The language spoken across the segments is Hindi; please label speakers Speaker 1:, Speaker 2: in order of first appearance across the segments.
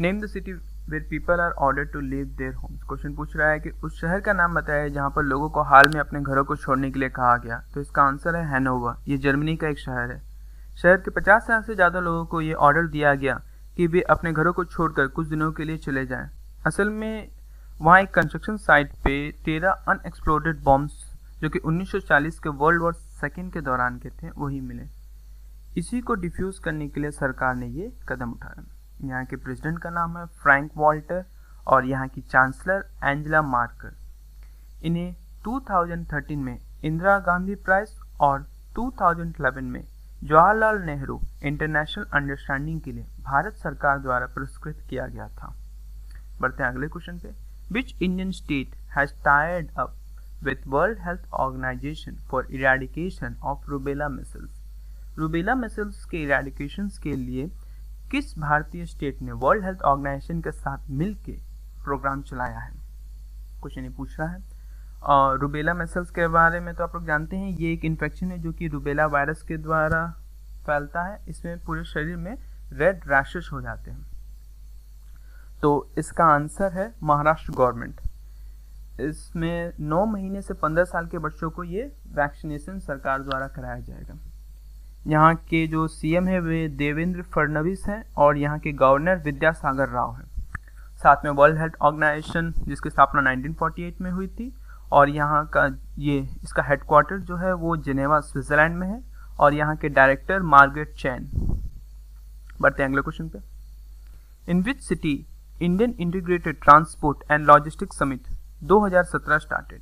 Speaker 1: Name the city where people are ordered to leave their homes. Question पूछ रहा है कि उस शहर का नाम बताया जहाँ पर लोगों को हाल में अपने घरों को छोड़ने के लिए कहा गया। तो इसका आंसर है हैनोवर। ये जर्मनी का एक शहर है। शहर के 50,000 से ज़्यादा लोगों को ये ऑर्डर दिया गया कि वे अपने घरों को छोड़कर कुछ दिनों के लिए चले जाएं। असल में वहाँ एक कंस्ट्रक्शन साइट पे 13 अनएक्सप्लोडेड बॉम्ब्स जो कि 1940 के वर्ल्ड वॉर सेकेंड के दौरान के थे वही मिले। इसी को डिफ्यूज़ करने के लिए सरकार ने ये कदम उठाया। यहाँ के प्रेसिडेंट का नाम है फ्रैंक वॉल्टर और यहाँ की चांसलर एंजेला मार्कर। इन्हें 2013 में इंदिरा गांधी प्राइज और 2011 में जवाहरलाल नेहरू इंटरनेशनल अंडरस्टैंडिंग के लिए भारत सरकार द्वारा पुरस्कृत किया गया था। बढ़ते हैं अगले क्वेश्चन पे। Which Indian state has tied up with World Health Organization for eradication of rubella measles. Rubella measles के इरेडिकेशन के लिए किस भारतीय स्टेट ने वर्ल्ड हेल्थ ऑर्गेनाइजेशन के साथ मिलकर प्रोग्राम चलाया है? क्वेश्चन ये पूछ रहा है। रूबेला मिसल्स के बारे में तो आप लोग जानते हैं, ये एक इन्फेक्शन है जो कि रूबेला वायरस के द्वारा फैलता है। इसमें पूरे शरीर में रेड रैशेस हो जाते हैं। तो इसका आंसर है महाराष्ट्र गवर्नमेंट। इसमें 9 महीने से 15 साल के बच्चों को ये वैक्सीनेशन सरकार द्वारा कराया जाएगा। यहाँ के जो सीएम है वे देवेंद्र फडणवीस हैं और यहाँ के गवर्नर विद्यासागर राव हैं। साथ में वर्ल्ड हेल्थ ऑर्गेनाइजेशन जिसकी स्थापना 1948 में हुई थी और यहाँ का इसका हेडक्वार्टर जो है वो जिनेवा स्विट्जरलैंड में है और यहाँ के डायरेक्टर मार्गरेट चैन। बढ़ते हैं अगले क्वेश्चन पे। In which city Indian integrated transport and logistics summit 2017 started.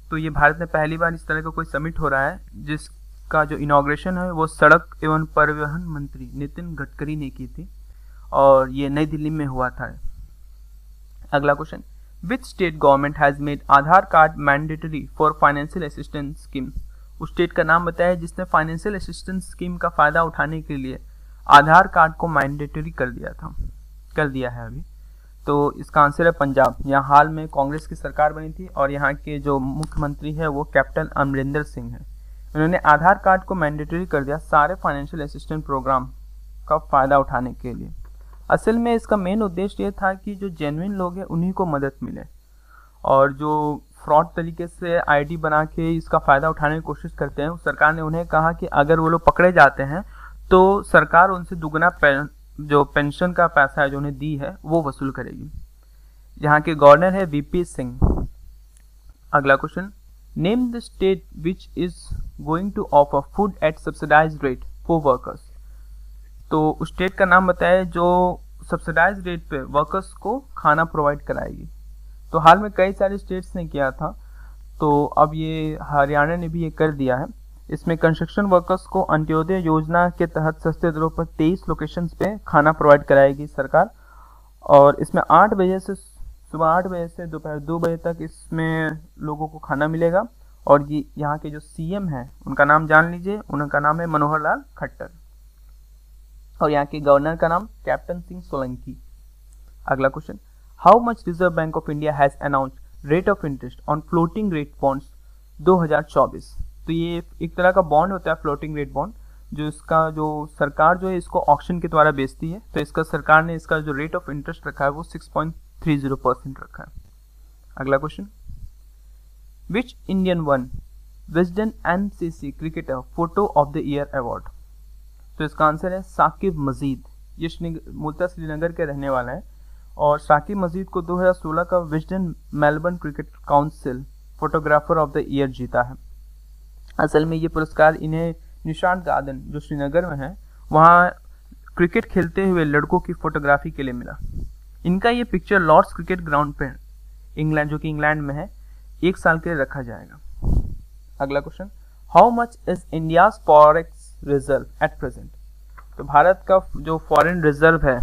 Speaker 1: तो ये भारत में पहली बार इस तरह का कोई समिट हो रहा है जिसका जो इनॉग्रेशन है वो सड़क एवं परिवहन मंत्री नितिन गडकरी ने की थी और ये नई दिल्ली में हुआ था। अगला question. Which state government has made Aadhaar card mandatory for financial assistance scheme. उस स्टेट का नाम बताया जिसने फाइनेंशियल असिस्टेंस स्कीम का फायदा उठाने के लिए आधार कार्ड को मैंडेटरी कर दिया है अभी। तो इसका आंसर है पंजाब। यहाँ हाल में कांग्रेस की सरकार बनी थी और यहाँ के जो मुख्यमंत्री है वो कैप्टन अमरिंदर सिंह है। उन्होंने आधार कार्ड को मैंडेटरी कर दिया सारे फाइनेंशियल असिस्टेंस प्रोग्राम का फायदा उठाने के लिए। असल में इसका मेन उद्देश्य ये था कि जो जेन्युइन लोग हैं उन्हीं को मदद मिले और जो फ्रॉड तरीके से आईडी बना के इसका फ़ायदा उठाने की कोशिश करते हैं सरकार ने उन्हें कहा कि अगर वो लोग पकड़े जाते हैं तो सरकार उनसे दुगना जो पेंशन का पैसा है जो उन्हें दी है वो वसूल करेगी। यहाँ के गवर्नर है वीपी सिंह। अगला question. Name the state which is going to offer food at subsidised rate for workers. तो उस स्टेट का नाम बताया जो सब्सिडाइज रेट पे वर्कर्स को खाना प्रोवाइड कराएगी। तो हाल में कई सारे स्टेट्स ने किया था तो अब ये हरियाणा ने भी ये कर दिया है। इसमें कंस्ट्रक्शन वर्कर्स को अंत्योदय योजना के तहत सस्ते दरों पर 23 लोकेशंस पे खाना प्रोवाइड कराएगी सरकार और इसमें 8 बजे से सुबह 8 बजे से दोपहर 2 बजे तक इसमें लोगों को खाना मिलेगा। और ये यहाँ के जो सीएम हैं उनका नाम जान लीजिए, उनका नाम है मनोहर लाल खट्टर और यहाँ के गवर्नर का नाम कैप्टन सिंह सोलंकी। अगला question. How much reserve bank of India has announced rate of interest on floating rate bonds 2024। तो ये एक तरह का बॉन्ड होता है फ्लोटिंग रेट बॉन्ड जो इसका जो सरकार जो है इसको ऑक्शन के द्वारा बेचती है। तो इसका सरकार ने इसका जो रेट ऑफ इंटरेस्ट रखा है वो 6.30% रखा है। अगला question. Which Indian one Wisden NCC cricketer photo of the year award. तो इसका आंसर है साकिब मजीद। ये मूलतः श्रीनगर के रहने वाला है और साकिब मजीद को 2016 का Wisden Melbourne cricket council photographer of the year जीता है। असल में ये पुरस्कार इन्हें निशांत गार्डन जो श्रीनगर में है वहाँ क्रिकेट खेलते हुए लड़कों की फोटोग्राफी के लिए मिला। इनका ये पिक्चर लॉर्ड्स क्रिकेट ग्राउंड पे इंग्लैंड जो कि इंग्लैंड में है 1 साल के लिए रखा जाएगा। अगला question. How much is India's forex reserve at present. तो भारत का जो फॉरेन रिजर्व है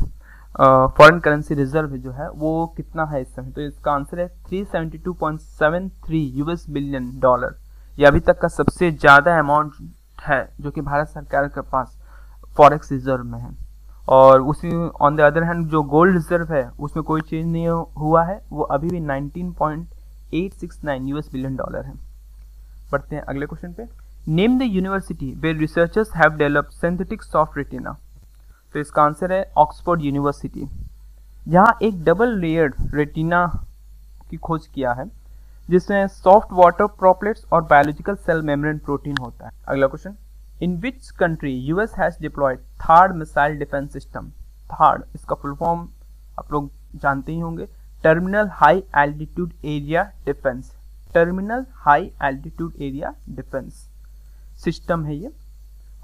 Speaker 1: फॉरेन करेंसी रिजर्व जो है वो कितना है इस समय। तो इसका आंसर है 372.73 यूएस बिलियन डॉलर। ये अभी तक का सबसे ज़्यादा अमाउंट है जो कि भारत सरकार के पास फॉरेक्स रिजर्व में है। और उसी ऑन द अदर हैंड जो गोल्ड रिजर्व है उसमें कोई चेंज नहीं हुआ है, वो अभी भी 19.869 यूएस बिलियन डॉलर है। बढ़ते हैं अगले क्वेश्चन पे। Name the university where researchers have developed synthetic soft retina. तो इसका आंसर है ऑक्सफोर्ड यूनिवर्सिटी। जहाँ एक डबल लेयर्ड रेटिना की खोज किया है जिसमें सॉफ्ट वाटर ड्रॉपलेट्स और बायोलॉजिकल सेल मेम्ब्रेन प्रोटीन होता है। अगला question, in which country US has deployed THAAD missile defence system. THAAD इसका फुल फॉर्म आप लोग जानते ही होंगे, terminal high altitude area defence. Terminal high altitude area defence system है ये,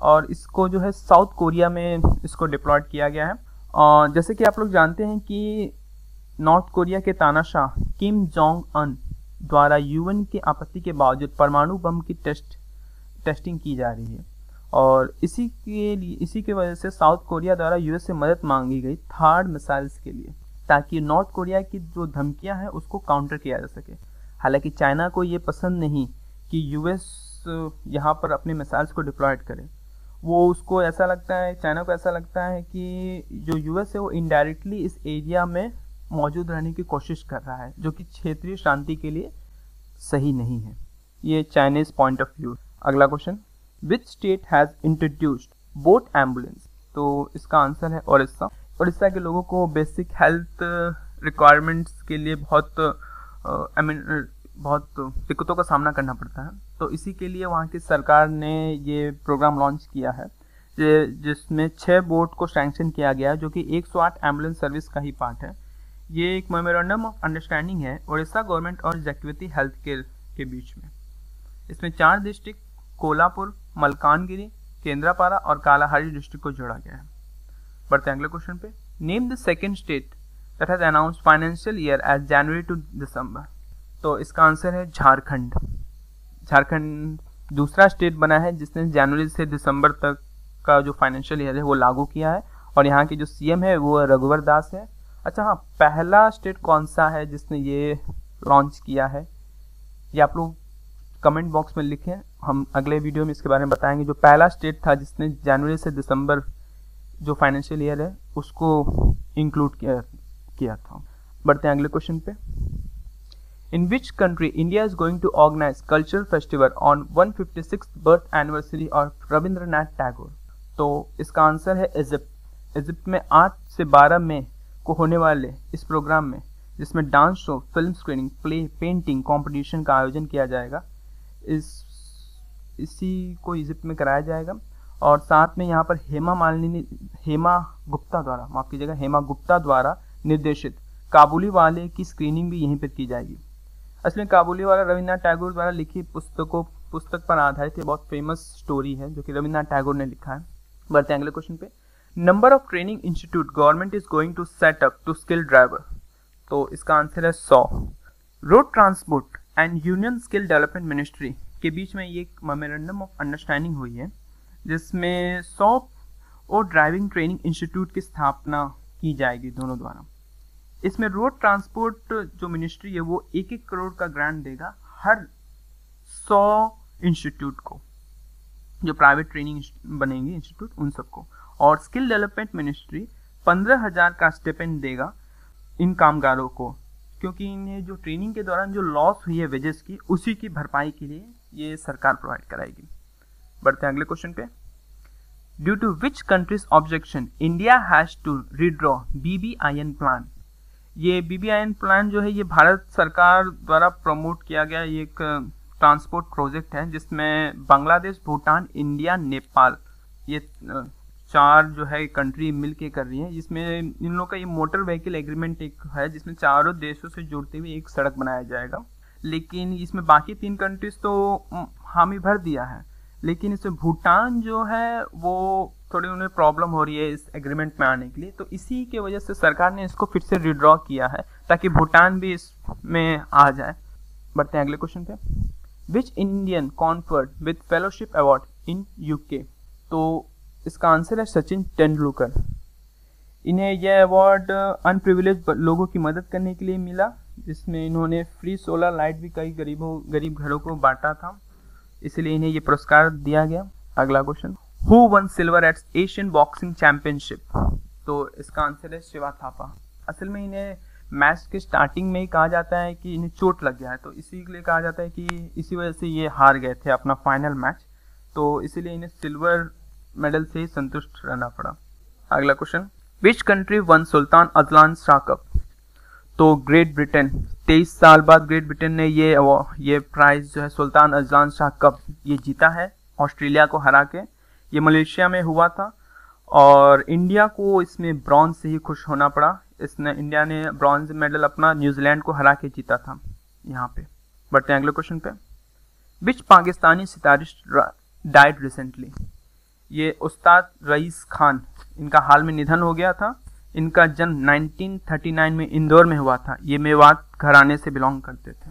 Speaker 1: और इसको जो है साउथ कोरिया में इसको डिप्लॉयड किया गया है। और जैसे कि आप लोग जानते हैं कि नॉर्थ कोरिया के तानाशाह किम जोंग अन द्वारा यूएन की आपत्ति के बावजूद परमाणु बम की टेस्टिंग की जा रही है, और इसी की वजह से साउथ कोरिया द्वारा यूएस से मदद मांगी गई थर्ड मिसाइल्स के लिए, ताकि नॉर्थ कोरिया की जो धमकियां हैं उसको काउंटर किया जा सके। हालांकि चाइना को ये पसंद नहीं कि यूएस यहाँ पर अपने मिसाइल्स को डिप्लॉयड करे। वो उसको ऐसा लगता है, चाइना को ऐसा लगता है कि जो यूएस है वो इनडायरेक्टली इस एरिया में मौजूद रहने की कोशिश कर रहा है, जो कि क्षेत्रीय शांति के लिए सही नहीं है। ये चाइनीज पॉइंट ऑफ व्यू। अगला question, which state has introduced boat ambulance. तो इसका आंसर है उड़ीसा। उड़ीसा के लोगों को बेसिक हेल्थ रिक्वायरमेंट्स के लिए बहुत दिक्कतों का सामना करना पड़ता है, तो इसी के लिए वहाँ की सरकार ने ये प्रोग्राम लॉन्च किया है जिसमें 6 बोट को सैंक्शन किया गया है, जो कि 108 एम्बुलेंस सर्विस का ही पार्ट है। ये एक मेमोरेंडम ऑफ अंडरस्टैंडिंग है उड़ीसा गवर्नमेंट और जैक्विटी हेल्थ केयर के बीच में। इसमें 4 डिस्ट्रिक्ट कोल्हापुर, मलकानगिरी, केंद्रापारा और कालाहारी डिस्ट्रिक्ट को जोड़ा गया है। बढ़ते हैं अगले क्वेश्चन पे। Name the second state that has announced financial year as January to December. तो इसका आंसर है झारखंड। झारखंड दूसरा स्टेट बना है जिसने जनवरी से दिसंबर तक का जो फाइनेंशियल ईयर है वो लागू किया है, और यहाँ के जो सीएम है वो रघुवर दास है। अच्छा हाँ, पहला स्टेट कौन सा है जिसने ये लॉन्च किया है, ये आप लोग कमेंट बॉक्स में लिखें, हम अगले वीडियो में इसके बारे में बताएंगे। जो पहला स्टेट था जिसने जनवरी से दिसंबर जो फाइनेंशियल ईयर है उसको इंक्लूड किया था। बढ़ते हैं अगले क्वेश्चन पे। In which country India is going to organise cultural festival on 156th birth anniversary of Rabindranath Tagore. तो इसका आंसर है इजिप्ट। इजिप्ट में 8 से 12 मई को होने वाले इस प्रोग्राम में, जिसमें dance show, film screening, play, painting competition का आयोजन किया जाएगा, इसी को इजिप्ट में कराया जाएगा। और साथ में यहाँ पर हेमा गुप्ता द्वारा निर्देशित काबुली वाले की स्क्रीनिंग भी यहीं पर की जाएगी। असली काबुली वाला रविन्द्रनाथ टैगोर द्वारा लिखी पुस्तक पर आधारित है, बहुत फेमस स्टोरी है जो कि रविन्द्रनाथ टैगोर ने लिखा है। बढ़ते हैं अगले क्वेश्चन पे। Number of training institute government is going to set up to skill driver. तो इसका आंसर है 100। Road transport and union skill development ministry के बीच में ये एक मेमोरेंडम ऑफ अंडरस्टैंडिंग हुई है, जिसमें 100 और ड्राइविंग ट्रेनिंग इंस्टीट्यूट की स्थापना की जाएगी दोनों द्वारा। इसमें रोड ट्रांसपोर्ट जो मिनिस्ट्री है वो 1-1 करोड़ का ग्रांट देगा हर 100 इंस्टीट्यूट को, जो प्राइवेट ट्रेनिंग बनेंगे इंस्टीट्यूट उन सबको। और स्किल डेवलपमेंट मिनिस्ट्री 15,000 का स्टिपेंड देगा इन कामगारों को, क्योंकि इन्हें जो ट्रेनिंग के दौरान जो लॉस हुई है वेजेस की, उसी की भरपाई के लिए ये सरकार प्रोवाइड कराएगी। बढ़ते हैं अगले क्वेश्चन पे। Due to which country's objection India has to redraw BBIN plan. ये BBIN प्लान जो है ये भारत सरकार द्वारा प्रमोट किया गया एक ट्रांसपोर्ट प्रोजेक्ट है, जिसमें बांग्लादेश, भूटान, इंडिया, नेपाल, ये 4 जो है कंट्री मिलके कर रही है। जिसमें इन लोगों का ये मोटर व्हीकल एग्रीमेंट एक है, जिसमें चारों देशों से जुड़ते हुए एक सड़क बनाया जाएगा। लेकिन इसमें बाकी 3 कंट्रीज तो हामी भर दिया है, लेकिन इसमें भूटान जो है वो थोड़ी उन्हें प्रॉब्लम हो रही है इस एग्रीमेंट में आने के लिए, तो इसी के वजह से सरकार ने इसको फिर से रिड्रॉ किया है ताकि भूटान भी इसमें आ जाए। बढ़ते हैं अगले क्वेश्चन पे। Which Indian conferred with fellowship award in UK। तो इसका आंसर है सचिन तेंदुलकर। इन्हें यह अवार्ड अनप्रिविलेज लोगों की मदद करने के लिए मिला, जिसमें इन्होंने फ्री सोलर लाइट भी कई गरीब घरों को बांटा था, इसलिए इन्हें ये पुरस्कार दिया गया। अगला question. Who one silver at Asian boxing championship. तो इसका आंसर है शिवा थापा। असल में इन्हें मैच के स्टार्टिंग में ही कहा जाता है कि इन्हें चोट लग गया है, तो इसीलिए कहा जाता है कि इसी वजह से ये हार गए थे अपना फाइनल मैच, तो इसीलिए इन्हें सिल्वर मेडल से ही संतुष्ट रहना पड़ा। अगला question. Which country one Sultan Azlan Shah cup? तो ग्रेट ब्रिटेन। 23 साल बाद ग्रेट ब्रिटेन ने ये प्राइज जो है सुल्तान अजलान शाह कप ये जीता है ऑस्ट्रेलिया को हरा के। ये मलेशिया में हुआ था और इंडिया को इसमें ब्रॉन्ज से ही खुश होना पड़ा। इंडिया ने ब्रॉन्ज मेडल अपना न्यूजीलैंड को हरा के जीता था यहाँ पे। बढ़ते हैं अगले क्वेश्चन पे। विच पाकिस्तानी सितारिस्ट डाइड रिसेंटली? ये उस्ताद रईस खान, इनका हाल में निधन हो गया था। इनका जन्म 1939 में इंदौर में हुआ था। ये मेवात घराने से बिलोंग करते थे।